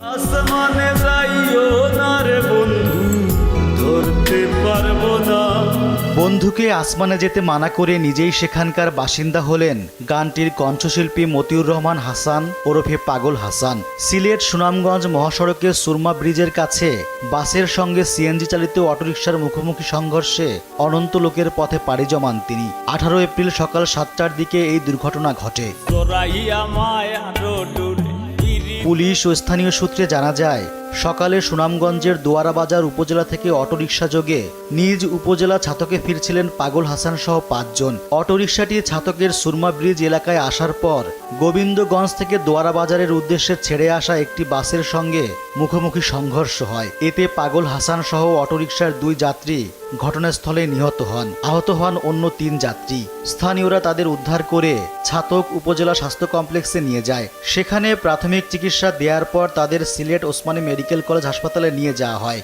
আসমানে যাইও না রে বন্ধু, ধরতে পারবো না। বন্ধুকে আসমানে যেতে মানা করে নিজেই সেখানকার বাসিন্দা হলেন গানটির কণ্ঠশিল্পী মতিউর রহমান হাসান ওরফে পাগল হাসান। সিলেট সুনামগঞ্জ মহাসড়কের সুরমা ব্রিজের কাছে বাসের সঙ্গে সিএনজি চালিত অটোরিকশার মুখোমুখি সংঘর্ষে অনন্ত লোকের পথে পাড়ি জমান তিনি। 18 এপ্রিল সকাল 7টার দিকে এই দুর্ঘটনা ঘটে। পুলিশ ও স্থানীয় সূত্রে জানা যায়, সকালে সুনামগঞ্জের দোয়ারা বাজার উপজেলা থেকে অটোরিকশা যোগে নিজ উপজেলা ছাতকে ফিরছিলেন পাগল হাসান সহ 5 জন। অটোরিকশাটি ছাতকের সুরমা ব্রিজ এলাকায় আসার পর গোবিন্দগঞ্জ থেকে দোয়ারা বাজারের উদ্দেশ্যে ছেড়ে আসা একটি বাসের সঙ্গে মুখোমুখি সংঘর্ষ হয়। এতে পাগল হাসান সহ অটোরিকশার 2 যাত্রী ঘটনাস্থলে নিহত হন। আহত হন অন্য 3 যাত্রী। স্থানীয়রা তাদের উদ্ধার করে ছাতক উপজেলা স্বাস্থ্য কমপ্লেক্সে নিয়ে যায়। সেখানে প্রাথমিক চিকিৎসা দেওয়ার পর তাদের সিলেট ওসমানী মেডিকেল কলেজ হাসপাতালে নিয়ে যাওয়া হয়।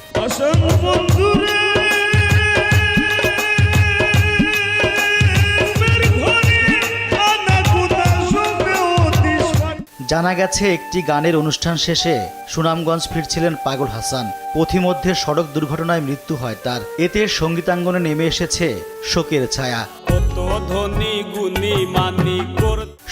জানা গেছে, একটি গানের অনুষ্ঠান শেষে সুনামগঞ্জ ফিরছিলেন পাগল হাসান। পথিমধ্যে সড়ক দুর্ঘটনায় মৃত্যু হয় তার। এতে সঙ্গীতাঙ্গনে নেমে এসেছে শোকের ছায়া।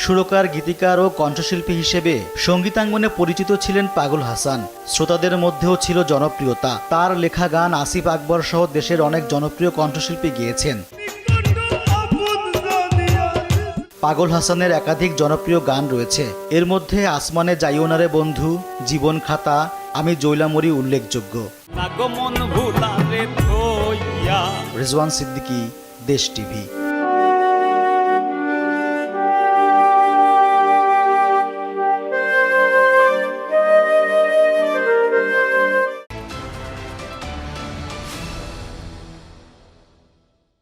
সুরকার, গীতিকার ও কণ্ঠশিল্পী হিসেবে সঙ্গীতাঙ্গনে পরিচিত ছিলেন পাগল হাসান। শ্রোতাদের মধ্যেও ছিল জনপ্রিয়তা। তার লেখা গান আসিফ আকবর সহ দেশের অনেক জনপ্রিয় কণ্ঠশিল্পী গেয়েছেন। পাগল হাসানের একাধিক জনপ্রিয় গান রয়েছে। এর মধ্যে আসমানে যাইও না রে বন্ধু, জীবন খাতা, আমি জৈলামরি উল্লেখযোগ্য। রিজওয়ান সিদ্দিকী, দেশ টিভি।